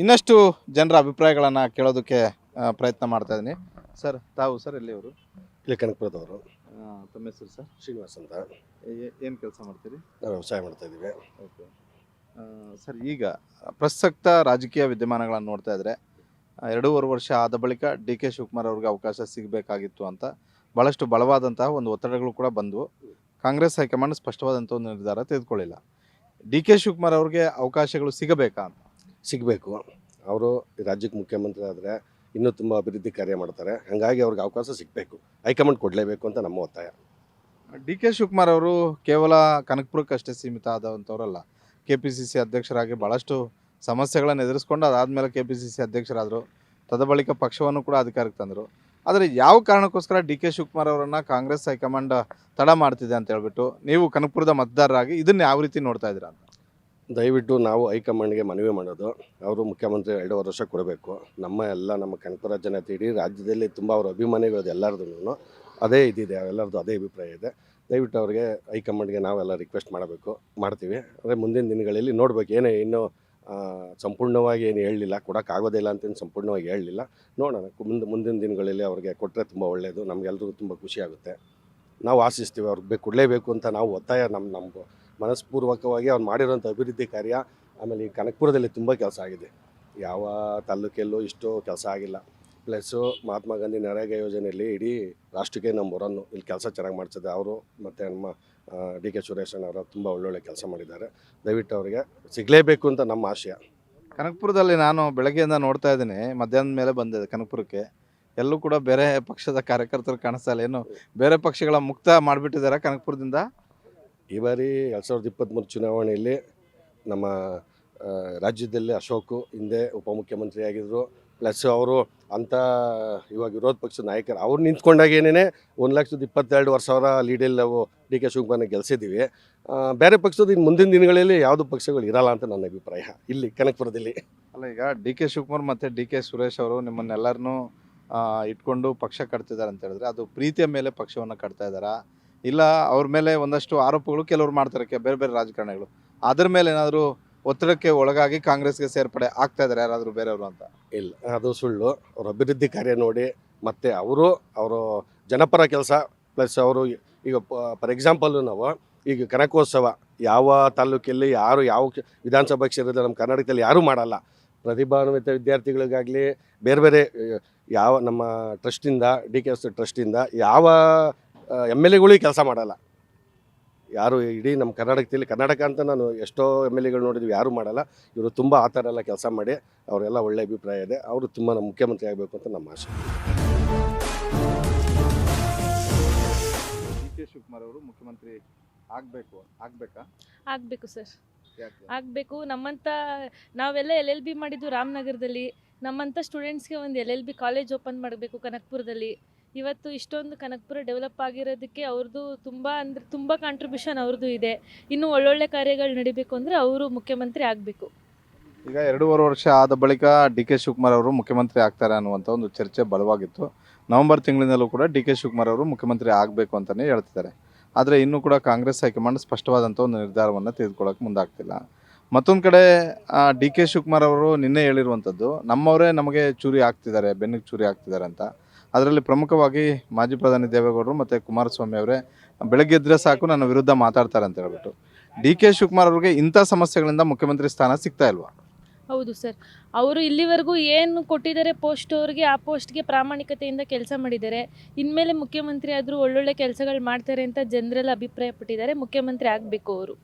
ಇನ್ನಷ್ಟು ಜನರ ಅಭಿಪ್ರಾಯಗಳನ್ನು ಕೇಳೋದಕ್ಕೆ ಪ್ರಯತ್ನ ಮಾಡ್ತಾ ಇದ್ದೀನಿ. ಸರ್, ತಾವು ಸರ್ ಎಲ್ಲಿಯವರು? ಇಲ್ಲಿ ಕನಕಪುರದವರು. ತಮ್ಮ ಹೆಸರು ಸರ್? ಶ್ರೀನಿವಾಸ್ ಅಂತ. ಏನು ಕೆಲಸ ಮಾಡ್ತೀರಿ? ನಾವು ವ್ಯವಸಾಯ ಮಾಡ್ತಾ ಇದ್ದೀವಿ. ಓಕೆ ಸರ್, ಈಗ ಪ್ರಸಕ್ತ ರಾಜಕೀಯ ವಿದ್ಯಮಾನಗಳನ್ನು ನೋಡ್ತಾ ಇದ್ರೆ 2.5 ವರ್ಷ ಆದ ಬಳಿಕ ಡಿ ಕೆ ಶಿವಕುಮಾರ್ ಅವ್ರಿಗೆ ಅವಕಾಶ ಸಿಗಬೇಕಾಗಿತ್ತು ಅಂತ ಭಾಳಷ್ಟು ಬಲವಾದಂತಹ ಒಂದು ಒತ್ತಡಗಳು ಕೂಡ ಬಂದವು. ಕಾಂಗ್ರೆಸ್ ಹೈಕಮಾಂಡ್ ಸ್ಪಷ್ಟವಾದಂಥ ಒಂದು ನಿರ್ಧಾರ ತೆಗೆದುಕೊಳ್ಳಿಲ್ಲ. ಡಿ ಕೆ ಶಿವಕುಮಾರ್ ಅವ್ರಿಗೆ ಅವಕಾಶಗಳು ಸಿಗಬೇಕಾ ಅಂತ? ಸಿಗಬೇಕು. ಅವರು ರಾಜ್ಯಕ್ಕೆ ಮುಖ್ಯಮಂತ್ರಿ ಆದರೆ ಇನ್ನೂ ತುಂಬ ಅಭಿವೃದ್ಧಿ ಕಾರ್ಯ ಮಾಡ್ತಾರೆ. ಹಾಗಾಗಿ ಅವ್ರಿಗೆ ಅವಕಾಶ ಸಿಗಬೇಕು, ಹೈಕಮಾಂಡ್ ಕೊಡಲೇಬೇಕು ಅಂತ ನಮ್ಮ ಒತ್ತಾಯ. ಡಿ ಕೆ ಶಿವಕುಮಾರ್ ಅವರು ಕೇವಲ ಕನಕಪುರಕ್ಕಷ್ಟೇ ಸೀಮಿತ ಆದಂಥವರಲ್ಲ. KPCC ಅಧ್ಯಕ್ಷರಾಗಿ ಭಾಳಷ್ಟು ಸಮಸ್ಯೆಗಳನ್ನು ಎದುರಿಸ್ಕೊಂಡು ಅದಾದಮೇಲೆ KPCC ಅಧ್ಯಕ್ಷರಾದರು. ತದಬಳಿಕ ಪಕ್ಷವನ್ನು ಕೂಡ ಅಧಿಕಾರಕ್ಕೆ ತಂದರು. ಆದರೆ ಯಾವ ಕಾರಣಕ್ಕೋಸ್ಕರ ಡಿ ಕೆ ಶಿವಕುಮಾರ್ ಅವರನ್ನು ಕಾಂಗ್ರೆಸ್ ಹೈಕಮಾಂಡ್ ತಡ ಮಾಡ್ತಿದೆ ಅಂತ ಹೇಳ್ಬಿಟ್ಟು ನೀವು ಕನಕಪುರದ ಮತದಾರರಾಗಿ ಇದನ್ನು ಯಾವ ರೀತಿ ನೋಡ್ತಾ ಇದ್ದೀರಾ ಅಂತ? ದಯವಿಟ್ಟು ನಾವು ಹೈಕಮಾಂಡ್ಗೆ ಮನವಿ ಮಾಡೋದು, ಅವರು ಮುಖ್ಯಮಂತ್ರಿ 2.5 ವರ್ಷ ಕೊಡಬೇಕು. ನಮ್ಮ ಕನಕಪುರ ಜನತೆ ಇಡೀ ರಾಜ್ಯದಲ್ಲಿ ತುಂಬ ಅವ್ರ ಅಭಿಮಾನಿಗಳು ಎಲ್ಲರದ್ದು ಅದೇ ಇದಿದೆ, ಎಲ್ಲರದ್ದು ಅದೇ ಅಭಿಪ್ರಾಯ ಇದೆ. ದಯವಿಟ್ಟು ಅವ್ರಿಗೆ ಹೈಕಮಾಂಡ್ಗೆ ನಾವೆಲ್ಲ ರಿಕ್ವೆಸ್ಟ್ ಮಾಡ್ತೀವಿ. ಅಂದರೆ ಮುಂದಿನ ದಿನಗಳಲ್ಲಿ ನೋಡ್ಬೇಕು. ಇನ್ನೂ ಸಂಪೂರ್ಣವಾಗಿ ಏನು ಹೇಳಲಿಲ್ಲ, ಕೊಡೋಕ್ಕಾಗೋದಿಲ್ಲ ಅಂತೇನು ಸಂಪೂರ್ಣವಾಗಿ ಹೇಳಲಿಲ್ಲ. ನೋಡೋಣ, ಮುಂದಿನ ದಿನಗಳಲ್ಲಿ ಅವ್ರಿಗೆ ಕೊಟ್ಟರೆ ತುಂಬ ಒಳ್ಳೆಯದು, ನಮಗೆಲ್ರಿಗೂ ತುಂಬ ಖುಷಿಯಾಗುತ್ತೆ. ನಾವು ಆಶಿಸ್ತೀವಿ ಅವ್ರಿಗೆ ಕೊಡಲೇಬೇಕು ಅಂತ. ನಾವು ಒತ್ತಾಯ ನಮ್ಮ ಮನಸ್ಪೂರ್ವಕವಾಗಿ ಅವ್ರು ಮಾಡಿರೋಂಥ ಅಭಿವೃದ್ಧಿ ಕಾರ್ಯ. ಆಮೇಲೆ ಈ ಕನಕಪುರದಲ್ಲಿ ತುಂಬ ಕೆಲಸ ಆಗಿದೆ, ಯಾವ ತಾಲೂಕಲ್ಲೂ ಇಷ್ಟು ಕೆಲಸ ಆಗಿಲ್ಲ. ಪ್ಲಸ್ಸು ಮಹಾತ್ಮ ಗಾಂಧಿ ನರೇಗಾ ಯೋಜನೆಯಲ್ಲಿ ಇಡೀ ರಾಷ್ಟ್ರಕ್ಕೆ ನಂಬರ್ 1 ಇಲ್ಲಿ ಕೆಲಸ ಚೆನ್ನಾಗಿ ಮಾಡ್ತಿದೆ ಅವರು. ಮತ್ತು ನಮ್ಮ ಡಿ ಕೆ ಸುರೇಶನ್ ಅವರು ತುಂಬ ಒಳ್ಳೊಳ್ಳೆ ಕೆಲಸ ಮಾಡಿದ್ದಾರೆ. ದಯವಿಟ್ಟು ಅವರಿಗೆ ಸಿಗಲೇಬೇಕು ಅಂತ ನಮ್ಮ ಆಶಯ. ಕನಕಪುರದಲ್ಲಿ ನಾನು ಬೆಳಗ್ಗೆಯಿಂದ ನೋಡ್ತಾ ಇದ್ದೀನಿ, ಮಧ್ಯಾಹ್ನದ ಮೇಲೆ ಬಂದಿದೆ ಕನಕಪುರಕ್ಕೆ. ಎಲ್ಲೂ ಕೂಡ ಬೇರೆ ಪಕ್ಷದ ಕಾರ್ಯಕರ್ತರು ಕಾಣಿಸ್ತಾ ಇಲ್ಲ. ಏನು ಬೇರೆ ಪಕ್ಷಗಳ ಮುಕ್ತ ಮಾಡಿಬಿಟ್ಟಿದ್ದಾರೆ ಕನಕಪುರದಿಂದ? ಈ ಬಾರಿ 2023 ಚುನಾವಣೆಯಲ್ಲಿ ನಮ್ಮ ರಾಜ್ಯದಲ್ಲಿ ಅಶೋಕ್ ಹಿಂದೆ ಉಪಮುಖ್ಯಮಂತ್ರಿಯಾಗಿದ್ದರು. ಪ್ಲಸ್ ಅವರು ಅಂಥ ಇವಾಗ ವಿರೋಧ ಪಕ್ಷದ ನಾಯಕರು ಅವ್ರು ನಿಂತ್ಕೊಂಡಾಗೇನೇ 1,22,000 ಲೀಡಲ್ಲಿ ನಾವು ಡಿ ಕೆ ಶಿವಕುಮಾರ್ನ ಗೆಲ್ಸಿದ್ದೀವಿ. ಬೇರೆ ಪಕ್ಷದ ಇನ್ನು ಮುಂದಿನ ದಿನಗಳಲ್ಲಿ ಯಾವುದು ಪಕ್ಷಗಳು ಇರಲ್ಲ ಅಂತ ನನ್ನ ಅಭಿಪ್ರಾಯ ಇಲ್ಲಿ ಕನಕಪುರದಲ್ಲಿ. ಅಲ್ಲ, ಈಗ ಡಿ ಕೆ ಶಿವಕುಮಾರ್ ಮತ್ತು ಡಿ ಕೆ ಸುರೇಶ್ ಅವರು ನಿಮ್ಮನ್ನೆಲ್ಲರನ್ನೂ ಇಟ್ಕೊಂಡು ಪಕ್ಷ ಕಟ್ತಿದ್ದಾರೆ ಅಂತ ಹೇಳಿದ್ರೆ, ಅದು ಪ್ರೀತಿಯ ಮೇಲೆ ಪಕ್ಷವನ್ನು ಕಟ್ತಾ ಇದ್ದಾರಾ, ಇಲ್ಲ ಅವ್ರ ಮೇಲೆ ಒಂದಷ್ಟು ಆರೋಪಗಳು ಕೆಲವರು ಮಾಡ್ತಾರೆ, ಬೇರೆ ಬೇರೆ ರಾಜಕಾರಣಿಗಳು, ಅದ್ರ ಮೇಲೆ ಏನಾದರೂ ಒತ್ತಡಕ್ಕೆ ಒಳಗಾಗಿ ಕಾಂಗ್ರೆಸ್ಗೆ ಸೇರ್ಪಡೆ ಆಗ್ತಾ ಇದ್ದಾರೆ ಯಾರಾದರೂ ಬೇರೆಯವರು ಅಂತ? ಇಲ್ಲ, ಅದು ಸುಳ್ಳು. ಅವ್ರ ಅಭಿವೃದ್ಧಿ ಕಾರ್ಯ ನೋಡಿ, ಮತ್ತು ಅವರು ಜನಪರ ಕೆಲಸ. ಪ್ಲಸ್ ಅವರು ಈಗ ಫಾರ್ ಎಕ್ಸಾಂಪಲ್ಲು ನಾವು ಈಗ ಕನಕೋತ್ಸವ ಯಾವ ತಾಲೂಕಲ್ಲಿ ಯಾವ ವಿಧಾನಸಭಾ ಕ್ಷೇತ್ರದ ನಮ್ಮ ಕರ್ನಾಟಕದಲ್ಲಿ ಯಾರೂ ಮಾಡಲ್ಲ. ಪ್ರತಿಭಾನ್ವಿತ ವಿದ್ಯಾರ್ಥಿಗಳಿಗಾಗಲಿ ಬೇರೆ ಯಾವ ನಮ್ಮ ಟ್ರಸ್ಟಿಂದ DKS ಟ್ರಸ್ಟಿಂದ ಯಾವ MLAಗಳಿಗೂ ಕೆಲಸ ಮಾಡಲ್ಲ ಯಾರು. ಇಡೀ ನಮ್ಮ ಕರ್ನಾಟಕ ಅಂತ ನಾನು ಎಷ್ಟೋ MLAಗಳು ನೋಡಿದ್ವಿ, ಯಾರೂ ಮಾಡಲ್ಲ. ಇವರು ತುಂಬ ಆ ಥರ ಎಲ್ಲ ಕೆಲಸ ಮಾಡಿ ಅವರೆಲ್ಲ ಒಳ್ಳೆ ಅಭಿಪ್ರಾಯ ಇದೆ. ಅವರು ತುಂಬ ನಮ್ಮ ಮುಖ್ಯಮಂತ್ರಿ ಆಗಬೇಕು ಅಂತ ನಮ್ಮ ಆಸೆ. ಡಿ ಕೆ ಶಿವಕುಮಾರ್ ಅವರು ಮುಖ್ಯಮಂತ್ರಿ ಆಗಬೇಕು ಸರ್, ಆಗಬೇಕು. ನಮ್ಮಂಥ ನಾವೆಲ್ಲ LLB ಮಾಡಿದ್ದು ರಾಮನಗರದಲ್ಲಿ. ನಮ್ಮಂಥ ಸ್ಟೂಡೆಂಟ್ಸ್ಗೆ ಒಂದು LLB ಕಾಲೇಜ್ ಓಪನ್ ಮಾಡಬೇಕು ಕನಕಪುರದಲ್ಲಿ. ಇವತ್ತು ಇಷ್ಟೊಂದು ಕನಕಪುರ ಡೆವಲಪ್ ಆಗಿರೋದಕ್ಕೆ ಅವ್ರದ್ದು ತುಂಬ ಕಾಂಟ್ರಿಬ್ಯೂಷನ್ ಅವ್ರದ್ದು ಇದೆ. ಇನ್ನೂ ಒಳ್ಳೊಳ್ಳೆ ಕಾರ್ಯಗಳು ನಡಿಬೇಕು ಅಂದರೆ ಅವರು ಮುಖ್ಯಮಂತ್ರಿ ಆಗಬೇಕು. ಈಗ 2.5 ವರ್ಷ ಆದ ಬಳಿಕ ಡಿ ಕೆ ಶಿವಕುಮಾರ್ ಅವರು ಮುಖ್ಯಮಂತ್ರಿ ಆಗ್ತಾರೆ ಅನ್ನುವಂಥ ಒಂದು ಚರ್ಚೆ ಬಲವಾಗಿತ್ತು. ನವೆಂಬರ್ ತಿಂಗಳಿನಲ್ಲೂ ಕೂಡ ಡಿ ಕೆ ಶಿವಕುಮಾರ್ ಅವರು ಮುಖ್ಯಮಂತ್ರಿ ಆಗಬೇಕು ಅಂತಲೇ ಹೇಳ್ತಿದ್ದಾರೆ. ಆದರೆ ಇನ್ನೂ ಕೂಡ ಕಾಂಗ್ರೆಸ್ ಹೈಕಮಾಂಡ್ ಸ್ಪಷ್ಟವಾದಂಥ ಒಂದು ನಿರ್ಧಾರವನ್ನು ತೆಗೆದುಕೊಳ್ಳೋಕೆ ಮುಂದಾಗ್ತಿಲ್ಲ. ಮತ್ತೊಂದು ಕಡೆ ಡಿ ಕೆ ಶಿವಕುಮಾರ್ ಅವರು ನಿನ್ನೆ ಹೇಳಿರುವಂಥದ್ದು, ನಮ್ಮವರೇ ನಮಗೆ ಚೂರಿ ಆಗ್ತಿದ್ದಾರೆ, ಬೆನ್ನಿಗೆ ಚೂರಿ ಆಗ್ತಿದ್ದಾರೆ ಅಂತ. ಅದರಲ್ಲಿ ಪ್ರಮುಖವಾಗಿ ಮಾಜಿ ಪ್ರಧಾನಿ ದೇವೇಗೌಡರು ಮತ್ತು ಕುಮಾರಸ್ವಾಮಿ ಅವರೇ ಬೆಳಗ್ಗೆ ಎದ್ದರೆ ಸಾಕು ನನ್ನ ವಿರುದ್ಧ ಮಾತಾಡ್ತಾರೆ ಅಂತ ಹೇಳ್ಬಿಟ್ಟು. ಡಿ ಕೆ ಶಿವಕುಮಾರ್ ಅವ್ರಿಗೆ ಇಂಥ ಸಮಸ್ಯೆಗಳಿಂದ ಮುಖ್ಯಮಂತ್ರಿ ಸ್ಥಾನ ಸಿಗ್ತಾ ಇಲ್ವಾ? ಹೌದು ಸರ್, ಅವರು ಇಲ್ಲಿವರೆಗೂ ಏನು ಕೊಟ್ಟಿದ್ದಾರೆ ಪೋಸ್ಟ್, ಅವ್ರಿಗೆ ಆ ಪೋಸ್ಟ್ಗೆ ಪ್ರಾಮಾಣಿಕತೆಯಿಂದ ಕೆಲಸ ಮಾಡಿದ್ದಾರೆ. ಇನ್ಮೇಲೆ ಮುಖ್ಯಮಂತ್ರಿ ಆದರೂ ಒಳ್ಳೊಳ್ಳೆ ಕೆಲಸಗಳು ಮಾಡ್ತಾರೆ ಅಂತ ಜನರೆಲ್ಲ ಅಭಿಪ್ರಾಯ ಪಟ್ಟಿದ್ದಾರೆ. ಮುಖ್ಯಮಂತ್ರಿ ಆಗಬೇಕು ಅವರು.